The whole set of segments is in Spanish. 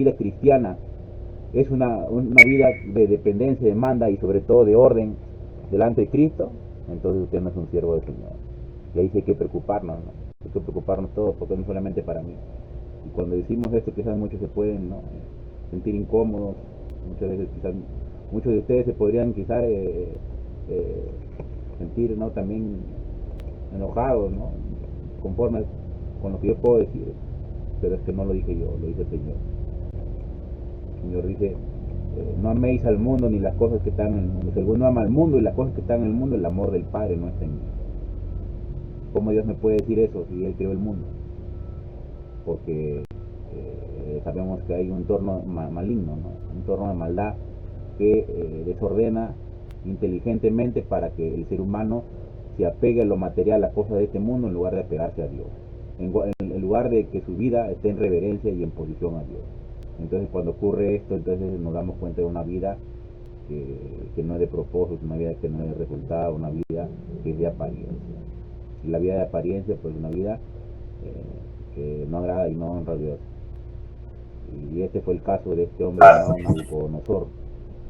vida cristiana es una vida de dependencia, de manda y sobre todo de orden delante de Cristo, entonces usted no es un siervo del Señor. Y ahí sí hay que preocuparnos, ¿no? Hay que preocuparnos todos, porque no solamente para mí. Y cuando decimos esto, quizás muchos se pueden, ¿no?, sentir incómodos, muchas veces quizás muchos de ustedes se podrían quizás sentir, ¿no?, también enojados, ¿no?, conformes con lo que yo puedo decir, pero es que no lo dije yo, lo dice el Señor. El Señor dice, no améis al mundo ni las cosas que están en el mundo. Si alguno ama al mundo y las cosas que están en el mundo, el amor del Padre no está en mí. ¿Cómo Dios me puede decir eso si Él creó el mundo? Porque sabemos que hay un entorno maligno, ¿no?, un entorno de maldad que desordena inteligentemente para que el ser humano se apegue a lo material, a las cosas de este mundo, en lugar de apegarse a Dios, en lugar de que su vida esté en reverencia y en posición a Dios. Entonces cuando ocurre esto, entonces nos damos cuenta de una vida que no es de propósito, una vida que no es de resultado, una vida que es de apariencia. Y la vida de apariencia, pues una vida que no agrada y no honra a Dios. Y este fue el caso de este hombre llamado Nabucodonosor.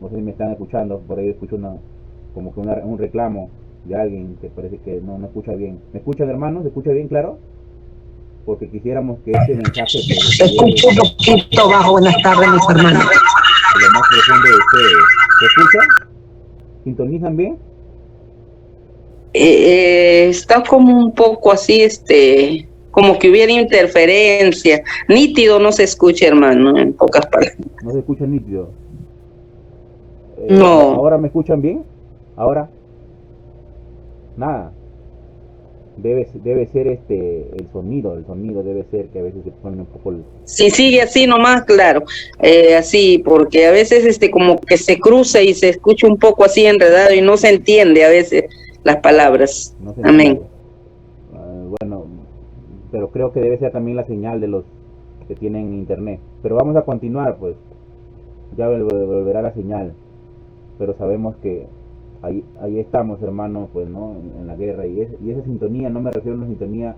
No sé si me están escuchando, por ahí escucho como que un reclamo de alguien que parece que no escucha bien. ¿Me escuchan, hermanos? ¿Se escucha bien, claro? Porque quisiéramos que este mensaje pues, Se escucha un poquito bajo. Buenas tardes, mis hermanos. de lo más profundo de ustedes. ¿Se escucha? ¿Sintonizan bien? Está como un poco así, como que hubiera interferencia. Nítido no se escucha, hermano, en pocas palabras. No se escucha nítido. No. ¿Ahora me escuchan bien? ¿Ahora? Nada. Debe ser el sonido debe ser que a veces se pone un poco Si sigue así nomás, claro. Así, porque a veces como que se cruza y se escucha un poco así enredado y no se entiende a veces las palabras. no se entiende. Amén. Bueno, pero creo que debe ser también la señal de los que tienen internet. Pero vamos a continuar, pues. Ya volverá la señal. Pero sabemos que ahí estamos, hermanos, pues, ¿no? En la guerra. Y esa sintonía, no me refiero a una sintonía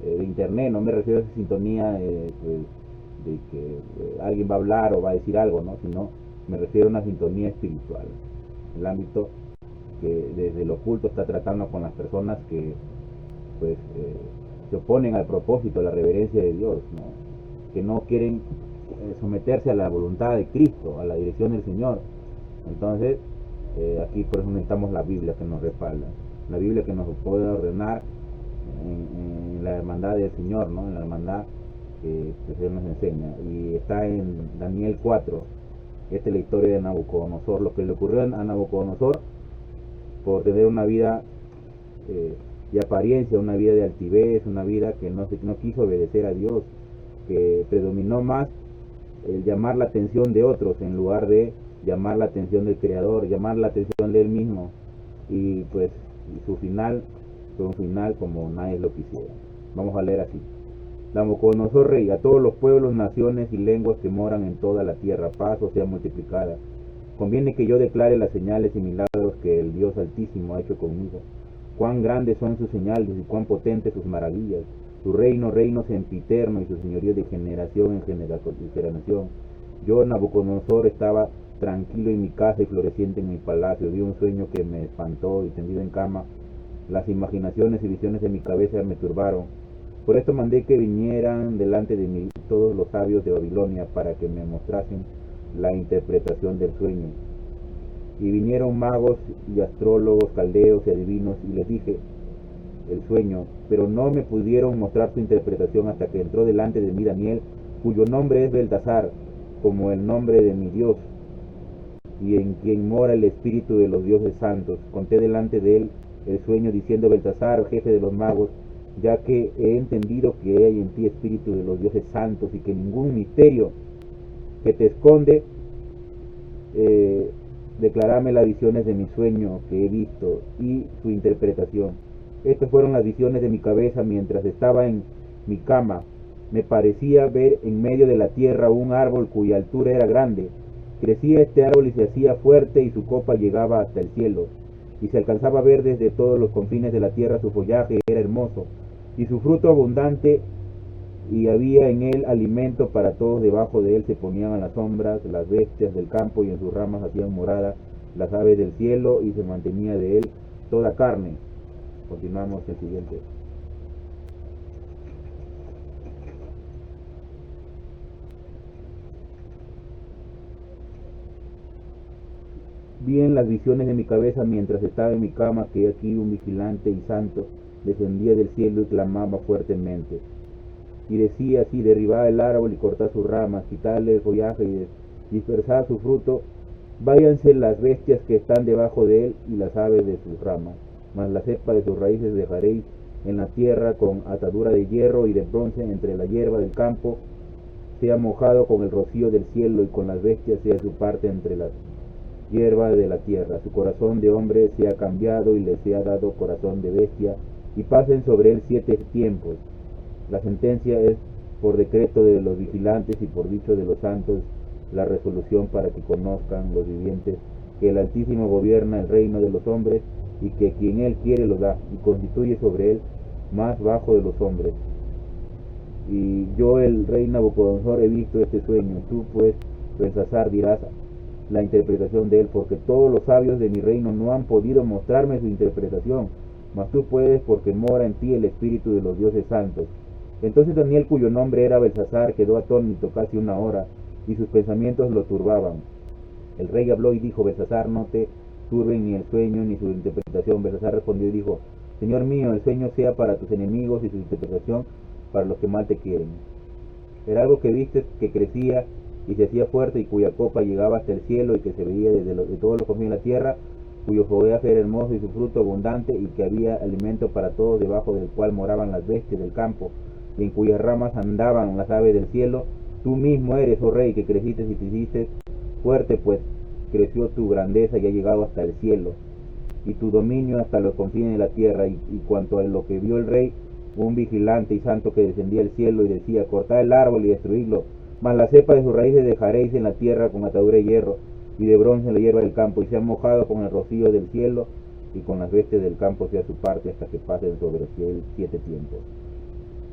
de internet, no me refiero a esa sintonía pues, de que alguien va a hablar o va a decir algo, ¿no? Sino me refiero a una sintonía espiritual. El ámbito que desde lo oculto está tratando con las personas que pues se oponen al propósito, a la reverencia de Dios, ¿no?, que no quieren someterse a la voluntad de Cristo, a la dirección del Señor. Entonces aquí por eso necesitamos la Biblia que nos respalda, la Biblia que nos puede ordenar en la hermandad del Señor, ¿no?, en la hermandad que el Señor nos enseña. Y está en Daniel 4. Esta es la historia de Nabucodonosor, lo que le ocurrió a Nabucodonosor por tener una vida de apariencia, una vida de altivez, una vida que no quiso obedecer a Dios, que predominó más el llamar la atención de otros en lugar de llamar la atención del Creador, llamar la atención de él mismo. Y pues su final fue un final como nadie lo quisiera. Vamos a leer así. Nabucodonosor rey, a todos los pueblos, naciones y lenguas que moran en toda la tierra, paz o sea multiplicada. Conviene que yo declare las señales y milagros que el Dios Altísimo ha hecho conmigo. Cuán grandes son sus señales y cuán potentes sus maravillas. Su reino sempiterno y su señorío de generación en generación. Yo, Nabucodonosor, estaba tranquilo en mi casa y floreciente en mi palacio. Vi un sueño que me espantó y tendido en cama. Las imaginaciones y visiones de mi cabeza me turbaron. Por esto mandé que vinieran delante de mí todos los sabios de Babilonia para que me mostrasen la interpretación del sueño. Y vinieron magos y astrólogos, caldeos y adivinos, y les dije el sueño, pero no me pudieron mostrar su interpretación hasta que entró delante de mí Daniel, cuyo nombre es Beltasar, como el nombre de mi Dios, y en quien mora el espíritu de los dioses santos. Conté delante de él el sueño, diciendo: Beltasar, jefe de los magos, ya que he entendido que hay en ti espíritu de los dioses santos, y que ningún misterio que te esconde, declarame las visiones de mi sueño que he visto y su interpretación. Estas fueron las visiones de mi cabeza mientras estaba en mi cama. Me parecía ver en medio de la tierra un árbol cuya altura era grande. Crecía este árbol y se hacía fuerte, y su copa llegaba hasta el cielo, y se alcanzaba a ver desde todos los confines de la tierra. Su follaje era hermoso y su fruto abundante, y había en él alimento para todos. Debajo de él se ponían a las sombras las bestias del campo, y en sus ramas hacían morada las aves del cielo, y se mantenía de él toda carne. Continuamos el siguiente. Vi en las visiones de mi cabeza mientras estaba en mi cama que aquí un vigilante y santo descendía del cielo y clamaba fuertemente. Y decía así: derribad el árbol y cortad sus ramas, quitadle el follaje y dispersad su fruto, váyanse las bestias que están debajo de él y las aves de sus ramas, mas la cepa de sus raíces dejaréis en la tierra con atadura de hierro y de bronce entre la hierba del campo, sea mojado con el rocío del cielo, y con las bestias sea su parte entre las hierba de la tierra. Su corazón de hombre sea cambiado y le sea dado corazón de bestia, y pasen sobre él 7 tiempos. La sentencia es por decreto de los vigilantes y por dicho de los santos, la resolución para que conozcan los vivientes que el Altísimo gobierna el reino de los hombres, y que quien él quiere lo da, y constituye sobre él más bajo de los hombres. Y yo, el rey Nabucodonosor, he visto este sueño. Tú pues, Belsasar, dirás la interpretación de él, porque todos los sabios de mi reino no han podido mostrarme su interpretación, mas tú puedes, porque mora en ti el espíritu de los dioses santos. Entonces Daniel, cuyo nombre era Belsasar, quedó atónito casi 1 hora, y sus pensamientos lo turbaban. El rey habló y dijo: Belsasar, no te turben ni el sueño ni su interpretación. Belsasar respondió y dijo: Señor mío, el sueño sea para tus enemigos y su interpretación para los que mal te quieren. Era algo que viste que crecía y se hacía fuerte, y cuya copa llegaba hasta el cielo, y que se veía de todos los confines de la tierra, cuyo follaje era hermoso y su fruto abundante, y que había alimento para todos, debajo del cual moraban las bestias del campo, y en cuyas ramas andaban las aves del cielo. Tú mismo eres, oh rey, que creciste y te hiciste fuerte, pues creció tu grandeza y ha llegado hasta el cielo, y tu dominio hasta los confines de la tierra. Y cuanto a lo que vio el rey, un vigilante y santo que descendía del cielo y decía: cortad el árbol y destruidlo, mas la cepa de sus raíces dejaréis en la tierra con atadura de hierro y de bronce en la hierba del campo, y sea mojado con el rocío del cielo, y con las bestias del campo sea su parte, hasta que pasen sobre 7 tiempos.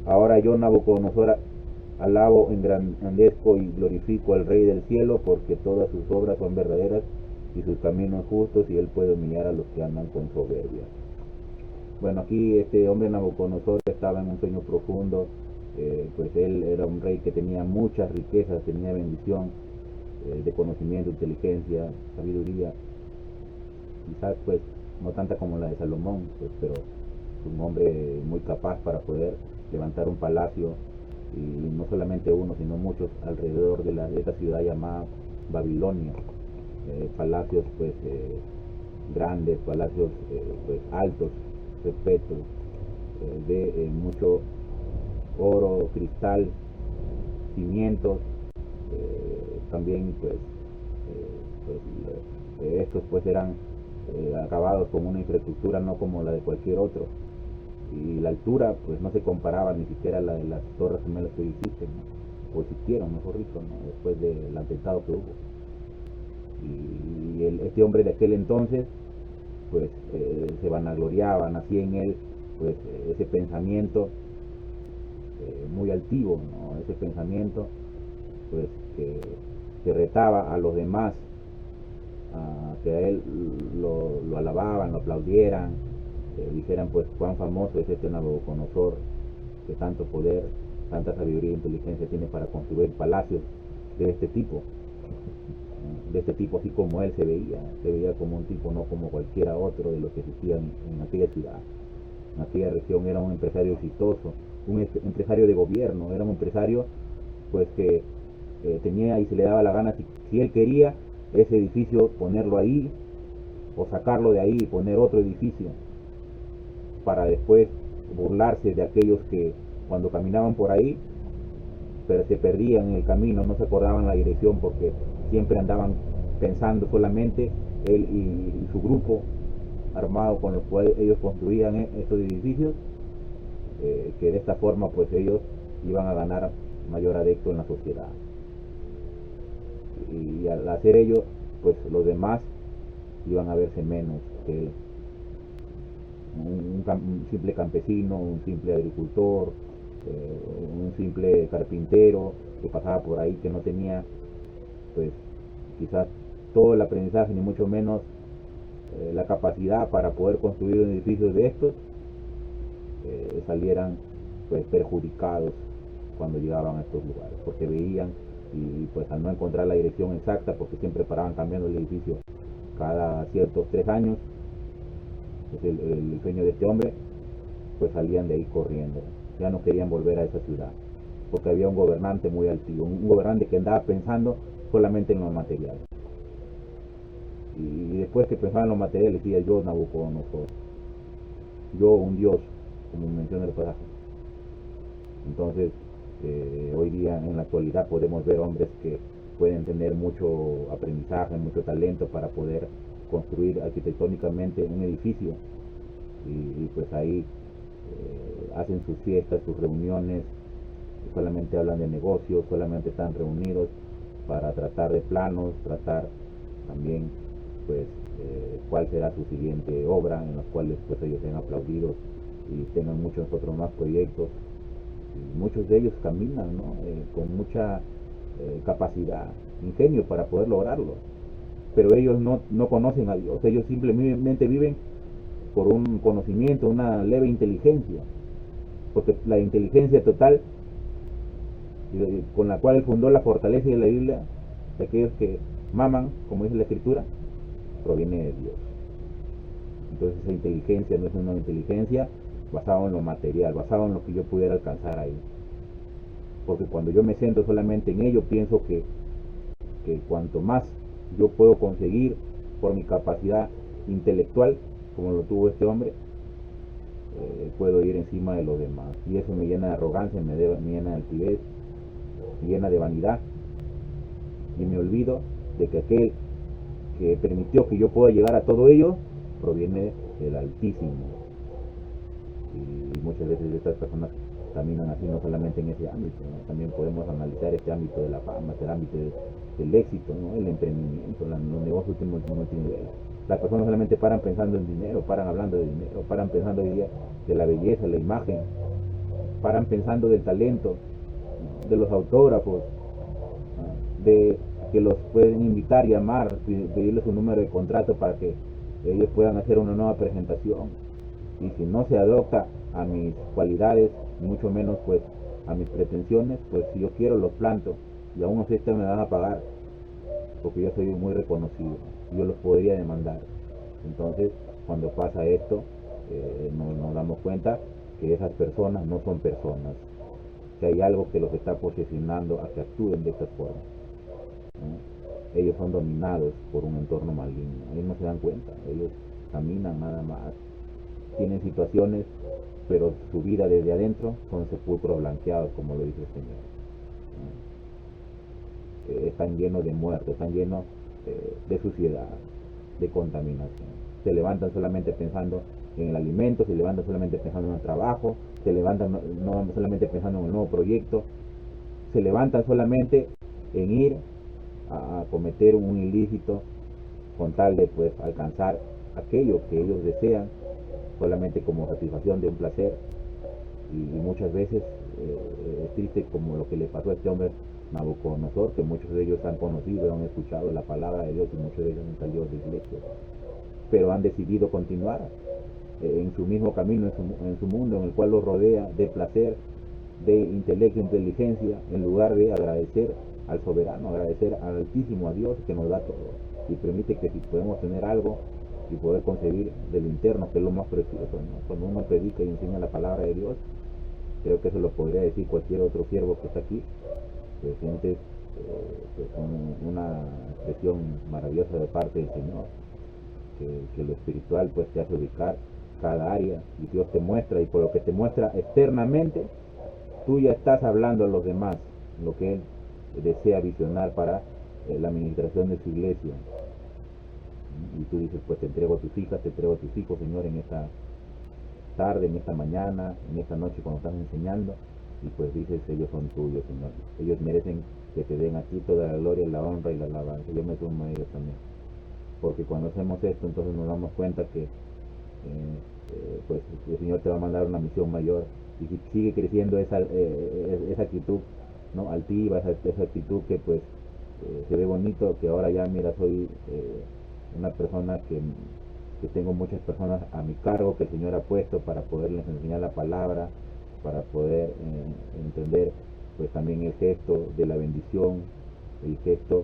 Ahora yo, Nabucodonosor, alabo, engrandezco y glorifico al Rey del cielo, porque todas sus obras son verdaderas y sus caminos justos, y él puede humillar a los que andan con soberbia. Bueno, aquí este hombre Nabucodonosor estaba en un sueño profundo. Pues él era un rey que tenía muchas riquezas, tenía bendición de conocimiento, inteligencia, sabiduría, quizás pues no tanta como la de Salomón, pues, pero un hombre muy capaz para poder levantar un palacio, y no solamente uno, sino muchos alrededor de esta ciudad llamada Babilonia. Palacios pues grandes, palacios pues altos, respetos, de mucho oro, cristal, cimientos, también estos pues eran acabados con una infraestructura no como la de cualquier otro, y la altura pues no se comparaba ni siquiera a la de las torres gemelas que existen, ¿no? O existieron, mejor dicho, ¿no? Después del atentado que hubo. Y este hombre de aquel entonces pues se vanagloriaba, nacía en él pues ese pensamiento muy altivo, ¿no? Ese pensamiento pues que retaba a los demás, a que a él lo alababan, lo aplaudieran, dijeran pues cuán famoso es este Nabucodonosor, que tanto poder, tanta sabiduría e inteligencia tiene para construir palacios de este tipo, así como él se veía como un tipo, no como cualquiera otro de los que existían en aquella ciudad, en aquella región. Era un empresario exitoso, un empresario de gobierno, era un empresario pues que tenía y se le daba la gana, si él quería ese edificio ponerlo ahí, o sacarlo de ahí y poner otro edificio, para después burlarse de aquellos que cuando caminaban por ahí pero se perdían en el camino, no se acordaban la dirección, porque siempre andaban pensando solamente él y su grupo armado con los cuales ellos construían estos edificios, que de esta forma pues ellos iban a ganar mayor adepto en la sociedad, y al hacer ello pues los demás iban a verse menos que él. Un simple campesino, un simple agricultor, un simple carpintero que pasaba por ahí, que no tenía pues quizás todo el aprendizaje ni mucho menos la capacidad para poder construir un edificio de estos, salieran pues perjudicados cuando llegaban a estos lugares, porque veían y pues al no encontrar la dirección exacta, porque siempre paraban cambiando el edificio cada ciertos 3 años, es el sueño de este hombre, pues salían de ahí corriendo, ya no querían volver a esa ciudad, porque había un gobernante muy altivo, un gobernante que andaba pensando solamente en lo material. Y después que pensaba en lo material decía: yo, Nabucodonosor, yo un dios, como menciona el pasaje. Entonces, hoy día en la actualidad podemos ver hombres que pueden tener mucho aprendizaje, mucho talento para poder construir arquitectónicamente un edificio, y pues ahí hacen sus fiestas, sus reuniones, solamente hablan de negocios, solamente están reunidos para tratar de planos, tratar también pues cuál será su siguiente obra, en las cuales pues ellos sean aplaudidos y tengan muchos otros más proyectos, y muchos de ellos caminan, ¿no? Con mucha capacidad, ingenio para poder lograrlo, pero ellos no conocen a Dios, ellos simplemente viven por un conocimiento, una leve inteligencia, porque la inteligencia total con la cual fundó la fortaleza de la Biblia, de aquellos que maman, como dice la Escritura, proviene de Dios. Entonces esa inteligencia no es una inteligencia basada en lo material, basada en lo que yo pudiera alcanzar ahí. Porque cuando yo me centro solamente en ello, pienso que cuanto más yo puedo conseguir por mi capacidad intelectual, como lo tuvo este hombre, puedo ir encima de los demás. Y eso me llena de arrogancia, me llena de altivez, me llena de vanidad. Y me olvido de que aquel que permitió que yo pueda llegar a todo ello proviene del Altísimo. Y muchas veces estas personas caminan así, no solamente en ese ámbito, ¿no? También podemos analizar este ámbito de la fama, este ámbito del éxito, ¿no? El emprendimiento, los negocios multinivel. Las personas solamente paran pensando en dinero, paran hablando de dinero, paran pensando hoy día de la belleza, la imagen, paran pensando del talento, ¿no? De los autógrafos, ¿no? De que los pueden invitar, llamar, pedirles un número de contrato para que ellos puedan hacer una nueva presentación. Y si no se adopta a mis cualidades, mucho menos pues a mis pretensiones, pues si yo quiero los planto, y aún así me van a pagar, porque yo soy muy reconocido, yo los podría demandar. Entonces, cuando pasa esto, nos damos cuenta que esas personas no son personas, que hay algo que los está posicionando a que actúen de esta forma, ¿no? Ellos son dominados por un entorno maligno, ellos no se dan cuenta, ellos caminan nada más, tienen situaciones, pero su vida desde adentro son sepulcros blanqueados, como lo dice el Señor. Están llenos de muertos, están llenos de suciedad, de contaminación. Se levantan solamente pensando en el alimento, se levantan solamente pensando en el trabajo, se levantan no solamente pensando en el nuevo proyecto, se levantan solamente en ir a cometer un ilícito con tal de pues alcanzar aquello que ellos desean, solamente como satisfacción de un placer. Y muchas veces es triste, como lo que le pasó a este hombre Nabucodonosor, que muchos de ellos han conocido, han escuchado la palabra de Dios, y muchos de ellos han salido de iglesia, pero han decidido continuar en su mismo camino, en su mundo, en el cual los rodea de placer, de intelecto, inteligencia, en lugar de agradecer al soberano, agradecer al Altísimo, a Dios, que nos da todo y permite que si podemos tener algo y poder concebir del interno, que es lo más precioso, ¿no? Cuando uno predica y enseña la palabra de Dios, creo que eso lo podría decir cualquier otro siervo que está aquí, que sientes pues una expresión maravillosa de parte del Señor, que lo espiritual pues te hace ubicar cada área, y Dios te muestra, y por lo que te muestra externamente, tú ya estás hablando a los demás lo que Él desea visionar para la administración de su iglesia. Y tú dices: pues te entrego a tus hijas, te entrego a tus hijos, Señor, en esta tarde, en esta mañana, en esta noche cuando estás enseñando, y pues dices: ellos son tuyos, Señor, ellos merecen que te den a ti toda la gloria, la honra y la alabanza. Yo me sumo a ellos también, porque cuando hacemos esto, entonces nos damos cuenta que pues el Señor te va a mandar una misión mayor, y si sigue creciendo esa actitud, ¿no? Altiva, esa actitud que pues se ve bonito, que ahora ya mira soy una persona que tengo muchas personas a mi cargo que el Señor ha puesto para poderles enseñar la palabra, para poder entender pues también el gesto de la bendición, el gesto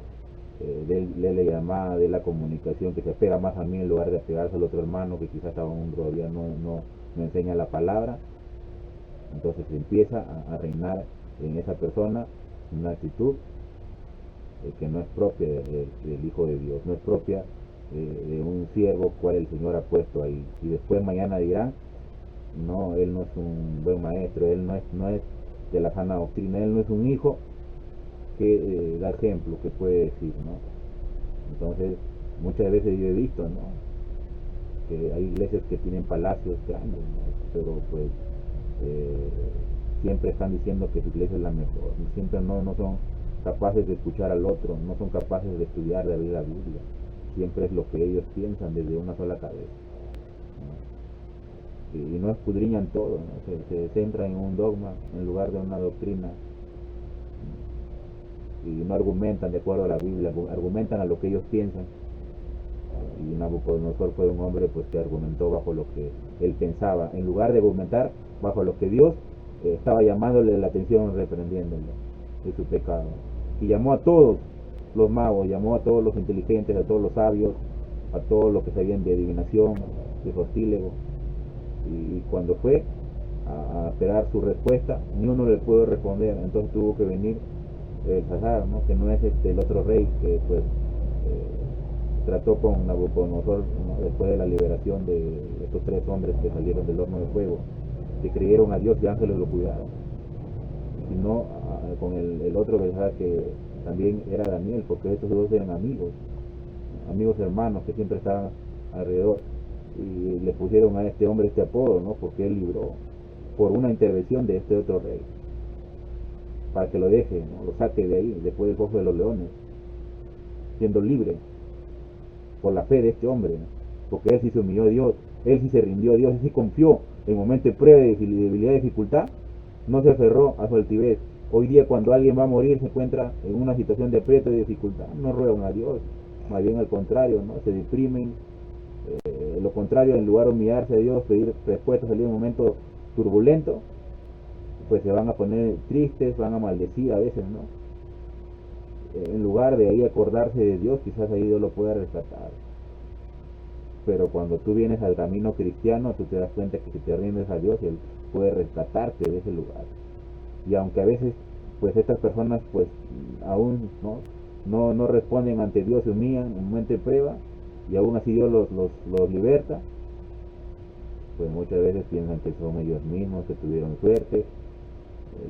de la llamada, de la comunicación, que se apega más a mí en lugar de apegarse al otro hermano que quizás aún todavía no enseña la palabra. Entonces empieza a reinar en esa persona una actitud que no es propia del Hijo de Dios, no es propia de un siervo cual el Señor ha puesto ahí. Y después mañana dirán, no, él no es un buen maestro, él no es de la sana doctrina, él no es un hijo que da ejemplo, que puede decir, ¿no? Entonces, muchas veces yo he visto, ¿no? Que hay iglesias que tienen palacios grandes, ¿no? Pero pues eh, siempre están diciendo que su iglesia es la mejor, siempre no son capaces de escuchar al otro, no son capaces de estudiar, de abrir la Biblia, siempre es lo que ellos piensan desde una sola cabeza, ¿no? Y no escudriñan todo, ¿no? Se centran en un dogma en lugar de una doctrina, y no argumentan de acuerdo a la Biblia, argumentan a lo que ellos piensan. Y Nabucodonosor fue un hombre pues que argumentó bajo lo que él pensaba, en lugar de argumentar bajo lo que Dios estaba llamándole la atención, reprendiéndole de su pecado. Y llamó a todos los magos, llamó a todos los inteligentes, a todos los sabios, a todos los que sabían de adivinación, de sortílego. Y cuando fue a esperar su respuesta, ni uno le pudo responder. Entonces tuvo que venir el Sazar, ¿no? Que no es el otro rey que pues trató con Nabucodonosor, ¿no? Después de la liberación de estos 3 hombres que salieron del horno de fuego, que creyeron a Dios y ángeles lo cuidaron, sino con el otro Belsasar, que también era Daniel, porque estos dos eran amigos hermanos que siempre estaban alrededor, y le pusieron a este hombre este apodo, ¿no? Porque él libró por una intervención de este otro rey, para que lo deje, ¿no? Lo saque de ahí, después del foso de los leones, siendo libre por la fe de este hombre, ¿no? Porque él sí se humilló a Dios, él sí se rindió a Dios, él sí confió en momentos de prueba, de debilidad, de dificultad, no se aferró a su altivez. Hoy día cuando alguien va a morir se encuentra en una situación de aprieto y dificultad, no ruegan a Dios, más bien al contrario, ¿no? Se deprimen, lo contrario, en lugar de humillarse a Dios, pedir respuesta, salir en un momento turbulento, pues se van a poner tristes, van a maldecir a veces, ¿no? En lugar de ahí acordarse de Dios, quizás ahí Dios lo pueda rescatar. Pero cuando tú vienes al camino cristiano, tú te das cuenta que si te rindes a Dios, Él puede rescatarte de ese lugar. Y aunque a veces, pues estas personas, pues aún no responden ante Dios, se humillan en un momento de prueba, y aún así Dios los liberta, pues muchas veces piensan que son ellos mismos, que tuvieron suerte,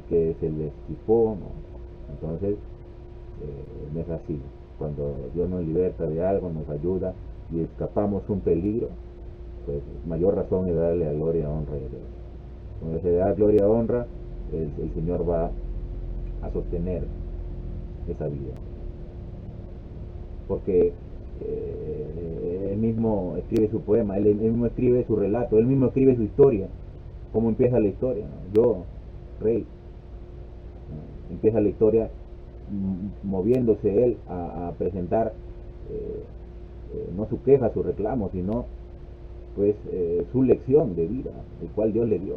que se les chifó, ¿no? Entonces, no es así. Cuando Dios nos liberta de algo, nos ayuda y escapamos un peligro, pues mayor razón es darle a gloria, honra y a Dios. Cuando se da gloria, y honra, el Señor va a sostener esa vida. Porque él mismo escribe su poema, él mismo escribe su relato, él mismo escribe su historia, cómo empieza la historia, ¿no? Yo, rey, ¿no? Empieza la historia moviéndose él a presentar no su queja, su reclamo, sino pues su lección de vida, el cual Dios le dio.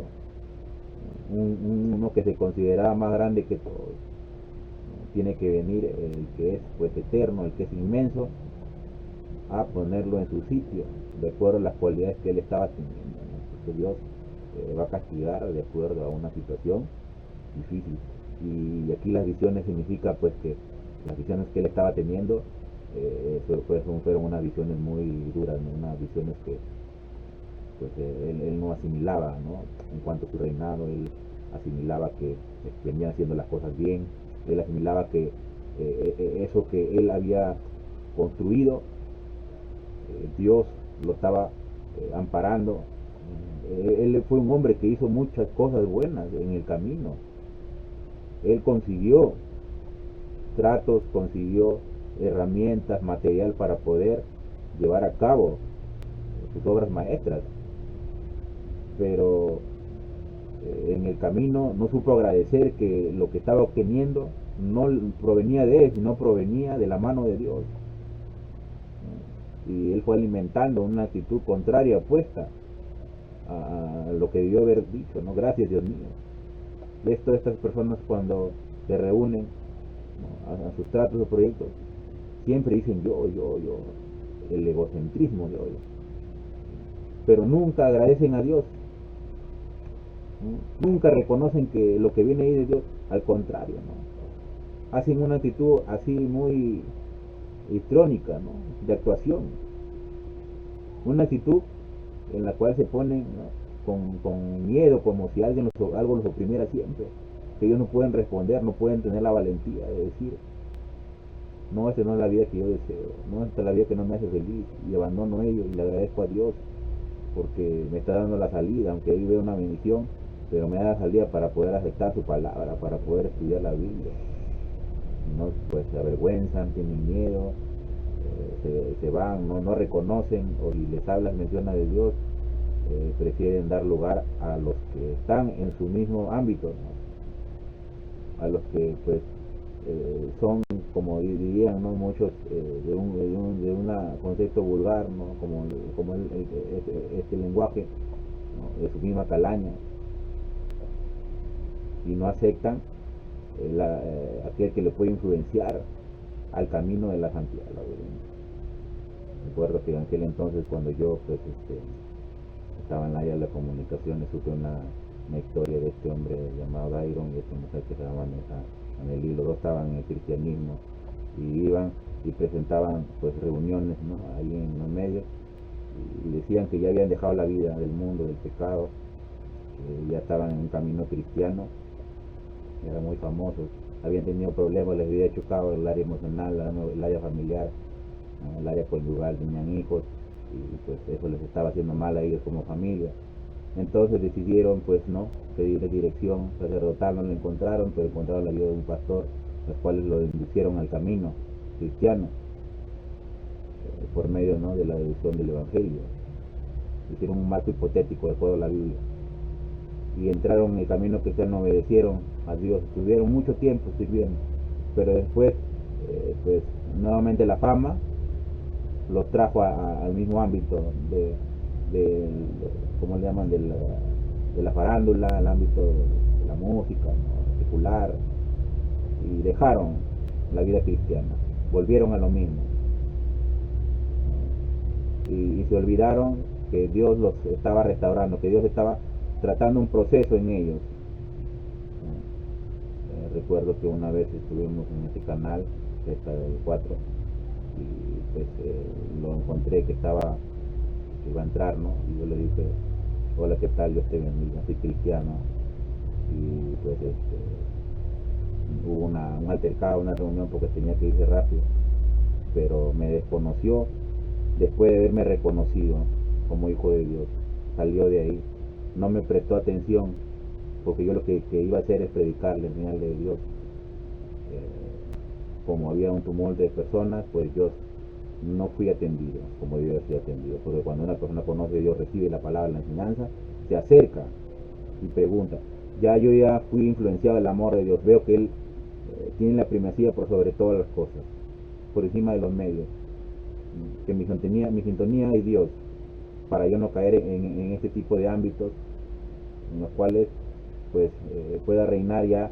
Uno que se consideraba más grande que todo. Tiene que venir el que es pues eterno, el que es inmenso, a ponerlo en su sitio, de acuerdo a las cualidades que él estaba teniendo, ¿no? Porque Dios va a castigar de acuerdo a una situación difícil. Y aquí las visiones significa pues que las visiones que él estaba teniendo fueron unas visiones muy duras, ¿no? Unas visiones que pues él no asimilaba, ¿no? En cuanto a su reinado, él asimilaba que venían haciendo las cosas bien, él asimilaba que eso que él había construido, Dios lo estaba amparando. Él fue un hombre que hizo muchas cosas buenas en el camino. Él consiguió tratos, consiguió herramientas, material para poder llevar a cabo sus obras maestras. Pero en el camino no supo agradecer que lo que estaba obteniendo no provenía de él, sino provenía de la mano de Dios. Y él fue alimentando una actitud contraria, opuesta a lo que debió haber dicho, ¿no? Gracias, Dios mío. ¿Ves? Todas estas personas cuando se reúnen, ¿no?, a sus tratos o proyectos, siempre dicen yo, el egocentrismo, yo. Pero nunca agradecen a Dios, ¿no? Nunca reconocen que lo que viene ahí de Dios, al contrario, ¿no? Hacen una actitud así muy histrónica, ¿no?, de actuación, una actitud en la cual se ponen, ¿no?, con miedo, como si algo los oprimiera siempre, que ellos no pueden responder, no pueden tener la valentía de decir, no, esta no es la vida que yo deseo, no, esta es la vida que no me hace feliz, y abandono ello y le agradezco a Dios porque me está dando la salida, aunque ahí veo una bendición, pero me da la salida para poder aceptar su palabra, para poder estudiar la Biblia. No, pues se avergüenzan, tienen miedo, se van, no reconocen, o si les hablas, menciona de Dios, prefieren dar lugar a los que están en su mismo ámbito, ¿no?, a los que pues son, como dirían, ¿no?, muchos, de un concepto vulgar, ¿no?, como este lenguaje, ¿no?, de su misma calaña, y no aceptan aquel que le puede influenciar al camino de la santidad, la obediencia. Recuerdo que en aquel entonces, cuando yo pues estaba en la área de las comunicaciones, supe una historia de este hombre llamado Dairon y esta mujer que se llamaba Anneli. Los dos estaban en el cristianismo y iban y presentaban pues reuniones, ¿no?, ahí en los medios, y decían que ya habían dejado la vida del mundo, del pecado, que ya estaban en un camino cristiano, eran muy famosos, habían tenido problemas, les había chocado el área emocional, el área familiar, ¿no?, el área conyugal, tenían hijos, y pues eso les estaba haciendo mal a ellos como familia. Entonces decidieron pues no pedirle dirección sacerdotal, no lo encontraron, pero encontraron la ayuda de un pastor, los cuales lo inducieron al camino cristiano, por medio, ¿no?, de la deducción del evangelio. Hicieron un marco hipotético de toda la Biblia y entraron en el camino cristiano, obedecieron a Dios, estuvieron mucho tiempo sirviendo, pero después pues nuevamente la fama los trajo al mismo ámbito de ¿cómo le llaman?, de la farándula, al ámbito de la música, ¿no?, secular, y dejaron la vida cristiana, volvieron a lo mismo, y se olvidaron que Dios los estaba restaurando, que Dios estaba tratando un proceso en ellos. Recuerdo que una vez estuvimos en este canal, esta del 4, y pues lo encontré que iba a entrar, ¿no?, y yo le dije, hola, ¿qué tal? Dios te bendiga, soy cristiano. Y pues hubo un altercado, una reunión, porque tenía que irse rápido, pero me desconoció después de haberme reconocido como hijo de Dios. Salió de ahí, no me prestó atención, porque yo lo que iba a hacer es predicarle, enseñarle de Dios. Como había un tumulto de personas, pues yo no fui atendido como yo fui atendido, porque cuando una persona conoce a Dios, recibe la palabra, la enseñanza, se acerca y pregunta. Yo ya fui influenciado del amor de Dios, veo que Él tiene la primacía por sobre todas las cosas, por encima de los medios, que mi sintonía es Dios, para yo no caer en este tipo de ámbitos en los cuales pues pueda reinar ya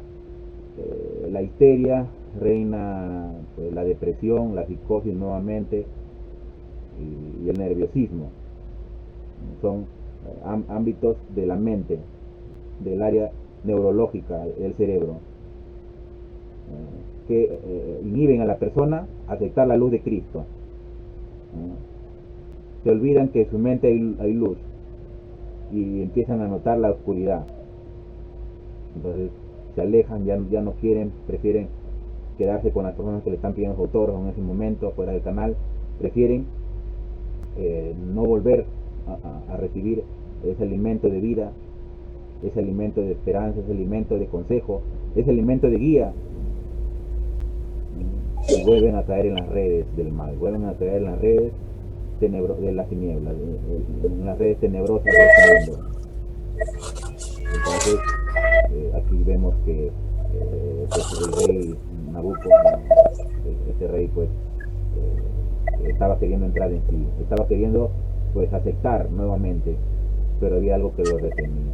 la histeria, reina pues, la depresión, la psicosis nuevamente, y el nerviosismo. Son ámbitos de la mente, del área neurológica del cerebro, que inhiben a la persona a aceptar la luz de Cristo. Se olvidan que en su mente hay luz y empiezan a notar la oscuridad. Entonces se alejan, ya no quieren, prefieren quedarse con las personas que le están pidiendo autógrafos en ese momento fuera del canal, prefieren no volver a recibir ese alimento de vida, ese alimento de esperanza, ese alimento de consejo, ese alimento de guía, y vuelven a caer en las redes del mal, vuelven a caer en las redes de las tinieblas, en las redes tenebrosas de este mundo. Entonces Entonces, aquí vemos que pues el rey Nabucco, este rey pues estaba queriendo entrar en sí, estaba queriendo pues aceptar nuevamente, pero había algo que lo retenía.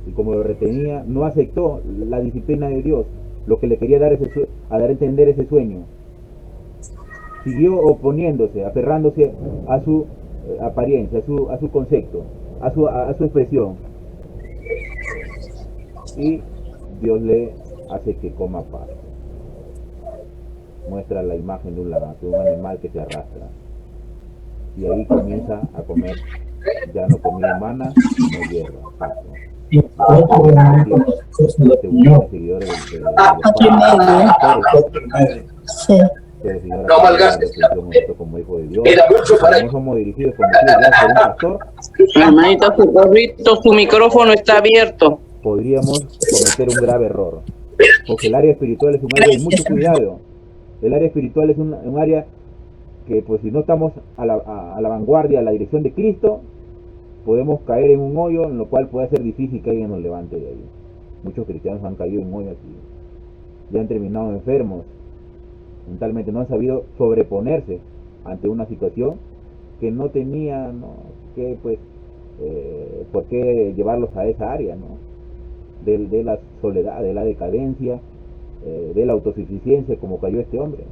Y como lo retenía, no aceptó la disciplina de Dios, lo que le quería dar a dar a entender ese sueño. Siguió oponiéndose, aferrándose a su apariencia, a su concepto, a su expresión. Y Dios le hace que coma pasto. Muestra la imagen de un lagarto, un animal que se arrastra. Y ahí comienza a comer ya no comida humana, sino hierba, pasto. Después se vuelven seguidores de los pastores. Sí. Pero el Señor ha la reflexión nosotros como hijo de Dios. Como no somos dirigidos, conducidos ya por un pastor, Hermanito, su gorrito, su micrófono está abierto. podríamos cometer un grave error. Porque el área espiritual es un área de mucho cuidado. El área espiritual es un área que, pues, si no estamos a la vanguardia, a la dirección de Cristo, podemos caer en un hoyo en lo cual puede ser difícil que alguien nos levante de ahí. Muchos cristianos han caído en un hoyo así. Ya han terminado enfermos mentalmente, no han sabido sobreponerse ante una situación que no tenía, ¿no?, que pues por qué llevarlos a esa área, ¿no?, de la soledad, de la decadencia, de la autosuficiencia como cayó este hombre,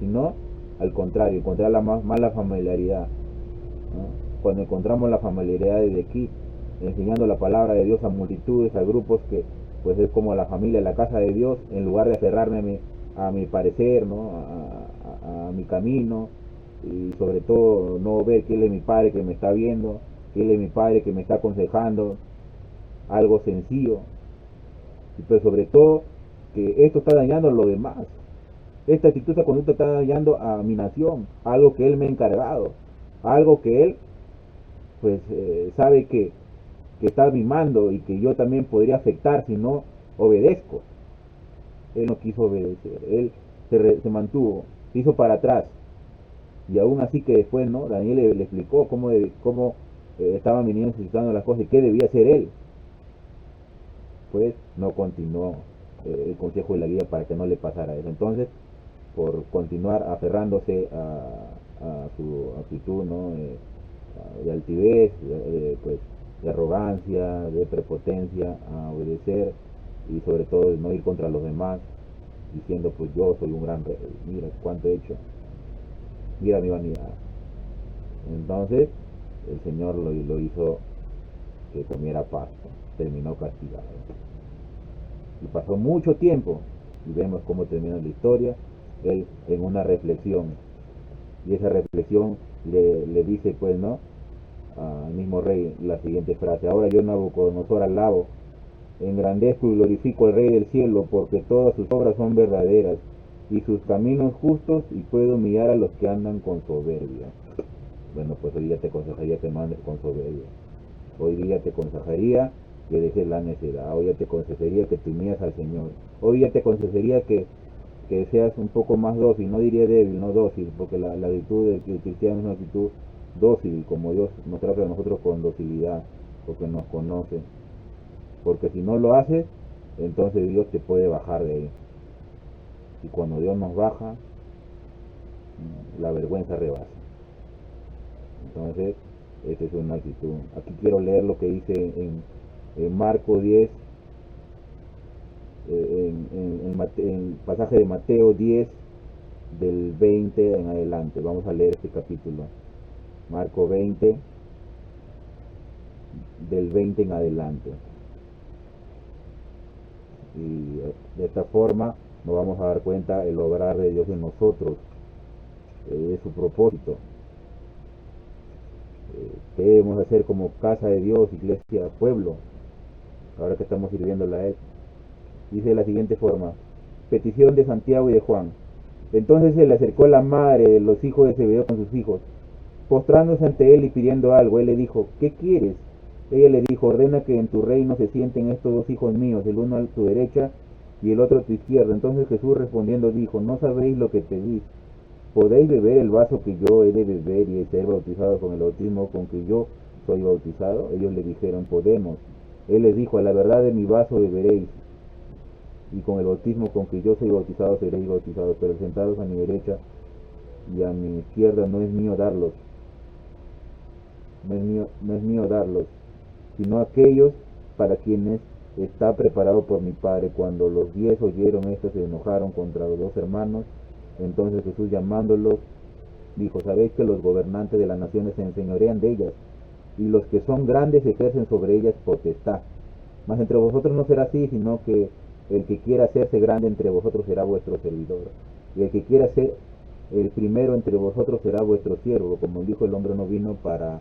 sino al contrario, encontrar la mala familiaridad, ¿no? Cuando encontramos la familiaridad desde aquí, enseñando la palabra de Dios a multitudes, a grupos que pues es como la familia, la casa de Dios, en lugar de aferrarme a mi parecer, ¿no?, a mi camino, y sobre todo no ver que Él es mi Padre que me está viendo, que Él es mi Padre que me está aconsejando, algo sencillo, pero sobre todo que esto está dañando a los demás. Esta actitud, esta conducta está dañando a mi nación, algo que Él me ha encargado, algo que Él pues sabe que está mimando y que yo también podría afectar si no obedezco. Él no quiso obedecer, él se mantuvo, se hizo para atrás, y aún así que después, ¿no?, Daniel le explicó cómo estaban viniendo necesitando las cosas y qué debía hacer él. Pues no continuó el consejo y la guía para que no le pasara eso. Entonces, por continuar aferrándose a su actitud, ¿no?, de altivez, pues, de arrogancia, de prepotencia, a obedecer, y sobre todo de no ir contra los demás, diciendo pues yo soy un gran rey, mira cuánto he hecho, mira mi vanidad. Entonces el Señor lo hizo que comiera pasto, terminó castigado. Y pasó mucho tiempo, y vemos cómo termina la historia, él en una reflexión, y esa reflexión le dice pues, ¿no?, al mismo rey la siguiente frase: ahora yo, Nabucodonosor, alabo, engrandezco y glorifico al Rey del cielo, porque todas sus obras son verdaderas y sus caminos justos, y puedo humillar a los que andan con soberbia. Bueno, pues hoy día te aconsejaría que no andes con soberbia. Hoy día te aconsejaría que dejes la necedad. Hoy día te aconsejaría que te humilles al Señor. Hoy día te aconsejaría que seas un poco más dócil, no diría débil, no dócil, porque la actitud del cristiano es una actitud dócil, como Dios nos trata a nosotros con docilidad, porque nos conoce. Porque si no lo haces, entonces Dios te puede bajar de ahí. Y cuando Dios nos baja, la vergüenza rebasa. Entonces, esa es una actitud. Aquí quiero leer lo que dice en Marco 10, en pasaje de Mateo 10, del 20 en adelante. Vamos a leer este capítulo. Marco 20, del 20 en adelante. Y de esta forma nos vamos a dar cuenta el obrar de Dios en nosotros, de su propósito. ¿Qué debemos hacer como casa de Dios, iglesia, pueblo, ahora que estamos sirviéndole a Él? Dice de la siguiente forma: petición de Santiago y de Juan. Entonces se le acercó la madre de los hijos de Zebedeo con sus hijos, postrándose ante él y pidiendo algo. Él le dijo: ¿qué quieres? Ella le dijo: ordena que en tu reino se sienten estos dos hijos míos, el uno a tu derecha y el otro a tu izquierda. Entonces Jesús respondiendo dijo: no sabéis lo que pedís. ¿Podéis beber el vaso que yo he de beber y ser bautizado con el bautismo con que yo soy bautizado? Ellos le dijeron: podemos. Él les dijo: a la verdad de mi vaso beberéis, y con el bautismo con que yo soy bautizado seréis bautizados, pero sentados a mi derecha y a mi izquierda no es mío darlos, no es mío darlos, sino aquellos para quienes está preparado por mi Padre. Cuando los 10 oyeron esto, se enojaron contra los 2 hermanos. Entonces Jesús, llamándolos, dijo: sabéis que los gobernantes de las naciones se enseñorean de ellas, y los que son grandes ejercen sobre ellas potestad. Mas entre vosotros no será así, sino que el que quiera hacerse grande entre vosotros será vuestro servidor, y el que quiera ser el primero entre vosotros será vuestro siervo. Como dijo, el hombre no vino para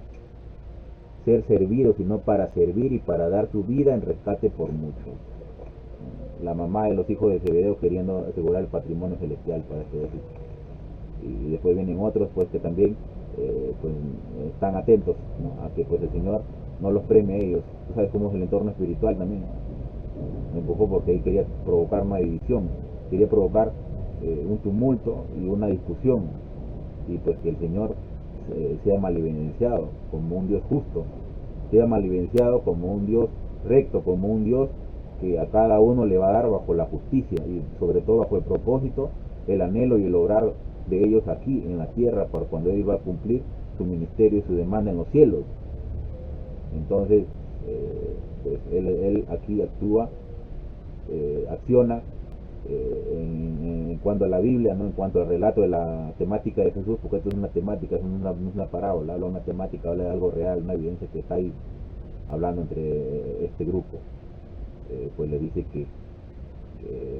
ser servido, sino para servir y para dar su vida en rescate por muchos. La mamá de los hijos de Zebedeo queriendo asegurar el patrimonio celestial para que y después vienen otros pues que también pues están atentos, ¿no?, a que pues el Señor no los premie a ellos. Tú sabes cómo es el entorno espiritual también. Me empujó porque ahí quería provocar una división, quería provocar un tumulto y una discusión, y pues que el Señor sea mal evidenciado como un Dios justo, sea mal evidenciado como un Dios recto, como un Dios que a cada uno le va a dar bajo la justicia y sobre todo bajo el propósito, el anhelo y el obrar de ellos aquí en la tierra para cuando Él iba a cumplir su ministerio y su demanda en los cielos. Entonces pues él aquí actúa, acciona en cuanto a la Biblia, ¿no?, en cuanto al relato de la temática de Jesús, porque esto es una temática, no es una parábola, habla de una temática, habla de algo real, una evidencia que está ahí hablando entre este grupo. Pues le dice que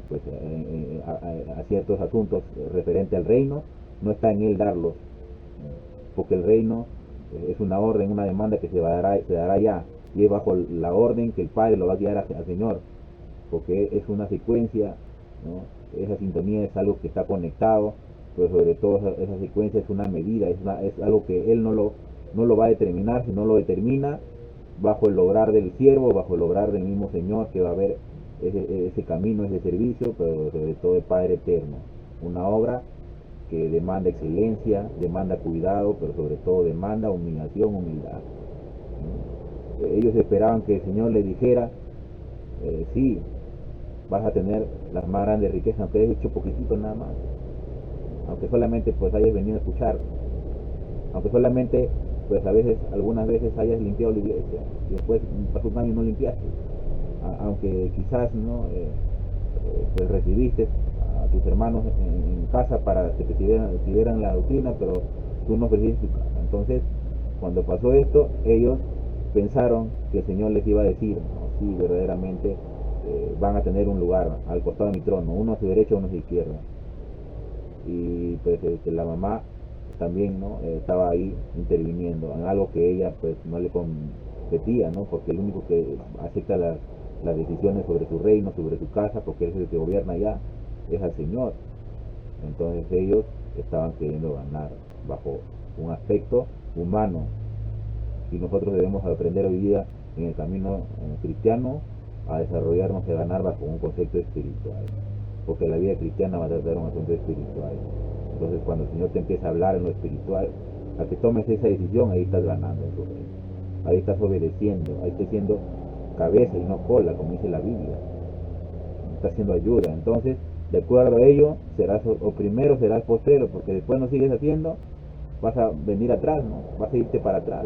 pues a ciertos asuntos referente al reino no está en él darlos, porque el reino es una orden, una demanda que se dará ya, y es bajo la orden que el Padre lo va a guiar al Señor, porque es una secuencia, ¿no? Esa sintonía es algo que está conectado, pero sobre todo esa secuencia es una medida, es algo que Él no lo va a determinar, sino lo determina bajo el obrar del siervo, bajo el obrar del mismo Señor, que va a haber ese camino, ese servicio, pero sobre todo el Padre eterno. Una obra que demanda excelencia, demanda cuidado, pero sobre todo demanda humillación, humildad, ¿no? Ellos esperaban que el Señor les dijera: sí, vas a tener las más grandes riquezas, aunque hayas hecho poquitito nada más, aunque solamente pues hayas venido a escuchar, aunque solamente pues a veces, algunas veces hayas limpiado la iglesia y después pasó un año y no limpiaste, aunque quizás no pues recibiste a tus hermanos en casa para que te siguieran la doctrina, pero tú no ofreciste tu casa. Entonces, cuando pasó esto, ellos pensaron que el Señor les iba a decir: no, sí, verdaderamente van a tener un lugar al costado de mi trono, uno a su derecha, uno a su izquierda. Y pues la mamá también, ¿no?, estaba ahí interviniendo en algo que ella pues no le competía, ¿no?, porque el único que acepta las decisiones sobre su reino, sobre su casa, porque es el que gobierna ya, es al Señor. Entonces ellos estaban queriendo ganar bajo un aspecto humano, y nosotros debemos aprender hoy día en el camino cristiano a desarrollarnos y a ganar bajo un concepto espiritual, porque la vida cristiana va a tratar un asunto espiritual. Entonces cuando el Señor te empieza a hablar en lo espiritual, a que tomes esa decisión, ahí estás ganando en su reino, ahí estás obedeciendo, ahí estás siendo cabeza y no cola, como dice la Biblia, estás haciendo ayuda. Entonces, de acuerdo a ello, serás o primero serás postrero, porque después no sigues haciendo, vas a venir atrás, ¿no?, vas a irte para atrás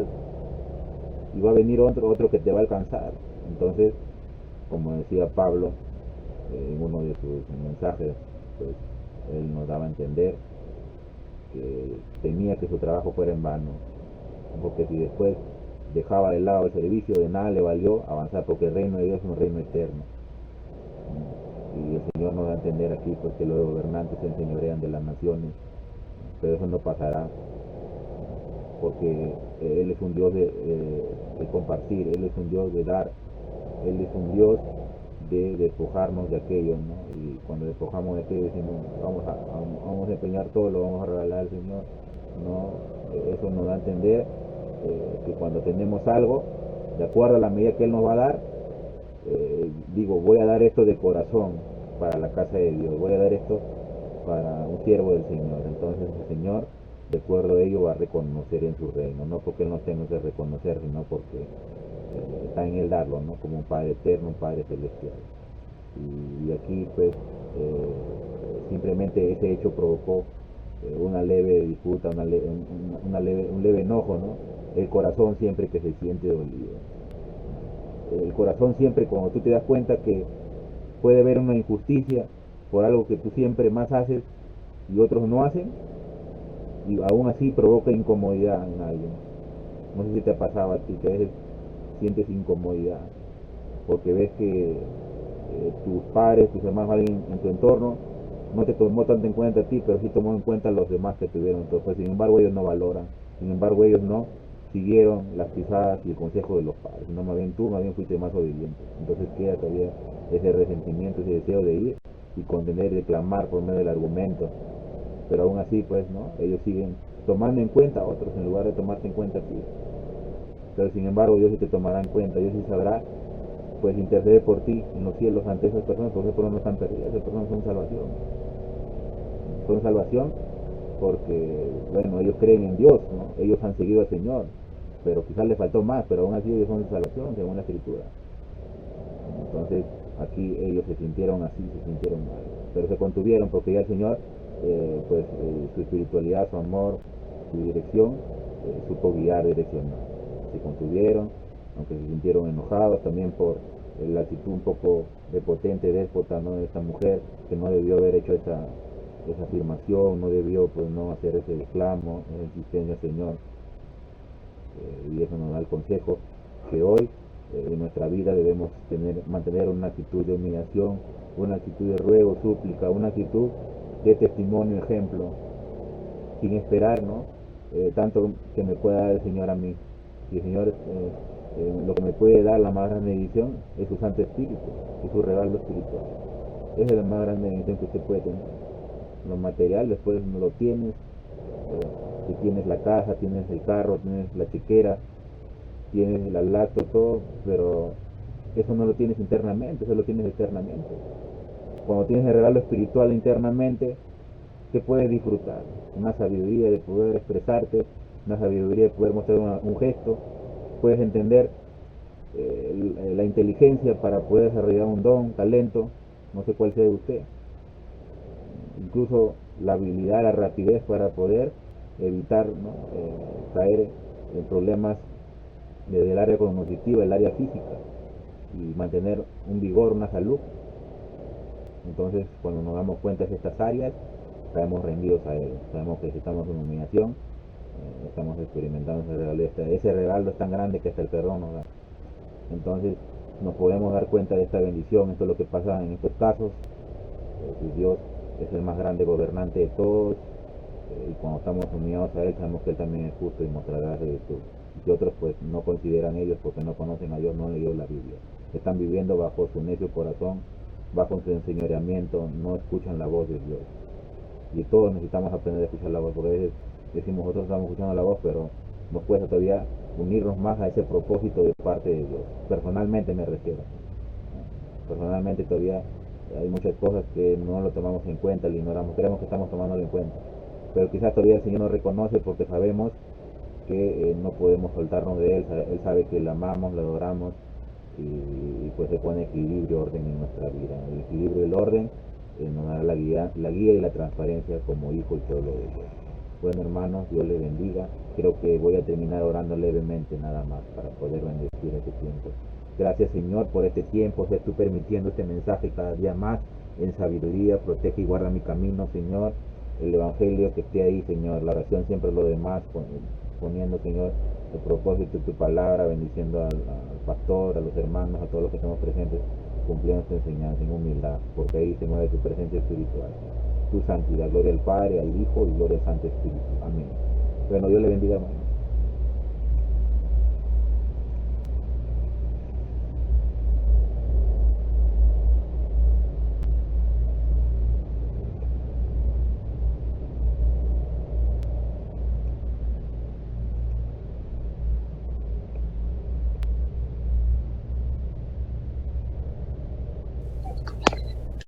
y va a venir otro que te va a alcanzar. Entonces, como decía Pablo en uno de sus mensajes, pues él nos daba a entender que temía que su trabajo fuera en vano, porque si después dejaba de lado el servicio, de nada le valió avanzar, porque el reino de Dios es un reino eterno. Y el Señor nos da a entender aquí pues que los gobernantes se enseñorean de las naciones, pero eso no pasará, porque Él es un Dios de compartir, Él es un Dios de dar, Él es un Dios de despojarnos de aquello, ¿no? Y cuando despojamos de aquello decimos: vamos a empeñar todo, lo vamos a regalar al Señor. No, eso nos da a entender que cuando tenemos algo, de acuerdo a la medida que Él nos va a dar, digo, voy a dar esto de corazón para la casa de Dios, voy a dar esto para un siervo del Señor. Entonces el Señor, de acuerdo a ello, va a reconocer en su reino, no porque Él no tenga que reconocer, sino porque está en Él darlo, ¿no? Como un Padre eterno, un Padre celestial. Y aquí pues simplemente ese hecho provocó una leve disputa, un leve enojo, ¿no? El corazón siempre que se siente dolido. El corazón siempre, cuando tú te das cuenta que puede haber una injusticia por algo que tú siempre más haces y otros no hacen, y aún así provoca incomodidad en alguien. No sé si te ha pasado a ti, que a veces sientes incomodidad porque ves que tus padres, tus hermanos, alguien en tu entorno no te tomó tanto en cuenta a ti, pero sí tomó en cuenta a los demás que tuvieron. Entonces, sin embargo, ellos no valoran, sin embargo, ellos no siguieron las pisadas y el consejo de los padres, no, más bien tú, más bien fuiste más obediente. Entonces queda todavía ese resentimiento, ese deseo de ir y contener, de clamar por medio del argumento, pero aún así, pues, ¿no? Ellos siguen tomando en cuenta a otros en lugar de tomarte en cuenta a ti. Pero sin embargo, Dios sí te tomará en cuenta, Dios sí sabrá, pues, interceder por ti en los cielos ante esas personas, porque esas personas no están perdidas, esas personas son salvación. Son salvación porque, bueno, ellos creen en Dios, ¿no? Ellos han seguido al Señor, pero quizás les faltó más, pero aún así ellos son salvación, según la Escritura. Entonces, aquí ellos se sintieron así, se sintieron mal, pero se contuvieron porque ya el Señor, su espiritualidad, su amor, su dirección, supo guiar, direccionar. Se contuvieron, aunque se sintieron enojados también por la actitud un poco prepotente, déspota, ¿no? De esta mujer, que no debió haber hecho esa afirmación, no debió, pues, no hacer ese reclamo, esa insistencia al Señor. Y eso nos da el consejo que hoy en nuestra vida debemos mantener una actitud de humillación, una actitud de ruego, súplica, una actitud de testimonio, ejemplo, sin esperar, ¿no? Tanto que me pueda dar el Señor a mí. Y el Señor, lo que me puede dar, la más grande bendición, es su Santo Espíritu, es su regalo espiritual. Esa es la más grande bendición que usted puede tener. Lo material después no lo tienes, si tienes la casa, tienes el carro, tienes la chequera, tienes la lacto, todo, pero eso no lo tienes internamente, eso lo tienes externamente. Cuando tienes el regalo espiritual internamente, ¿qué puedes disfrutar? Una sabiduría de poder expresarte, una sabiduría de poder mostrar un gesto, puedes entender la inteligencia para poder desarrollar un don, talento, no sé cuál sea de usted, incluso la habilidad, la rapidez para poder evitar, ¿no? Caer en problemas desde el área cognitiva, el área física, y mantener un vigor, una salud. Entonces, cuando nos damos cuenta de estas áreas, caemos rendidos a Él. Sabemos que si estamos en humillación, estamos experimentando ese regalo. Ese regalo es tan grande que hasta el perdón nos da. Entonces, nos podemos dar cuenta de esta bendición. Esto es lo que pasa en estos casos. Dios es el más grande gobernante de todos, y cuando estamos unidos a Él, sabemos que Él también es justo y mostrará rectitud. Y que otros, pues, no consideran ellos porque no conocen a Dios, no han leído la Biblia. Están viviendo bajo su necio corazón, bajo su enseñoreamiento, no escuchan la voz de Dios. Y todos necesitamos aprender a escuchar la voz, porque a veces decimos nosotros estamos escuchando la voz, pero nos cuesta todavía unirnos más a ese propósito de parte de Dios. Personalmente me refiero. Personalmente todavía hay muchas cosas que no lo tomamos en cuenta, lo ignoramos, creemos que estamos tomándolo en cuenta. Pero quizás todavía el Señor nos reconoce porque sabemos que no podemos soltarnos de Él. Él sabe que le amamos, le adoramos, y pues se pone equilibrio, orden en nuestra vida. El equilibrio y el orden nos dará la guía y la transparencia como hijo y pueblo de Dios. Bueno, hermanos, Dios les bendiga. Creo que voy a terminar orando levemente nada más para poder bendecir este tiempo. Gracias, Señor, por este tiempo. Sé tú permitiendo este mensaje cada día más en sabiduría. Protege y guarda mi camino, Señor. El Evangelio que esté ahí, Señor. La oración siempre lo demás, poniendo, Señor, el propósito de tu palabra, bendiciendo al pastor, a los hermanos, a todos los que estamos presentes, cumpliendo tu enseñanza en humildad, porque ahí se mueve tu presencia espiritual, tu santidad. Gloria al Padre, al Hijo y gloria al Santo Espíritu. Amén. Bueno, Dios le bendiga, hermano.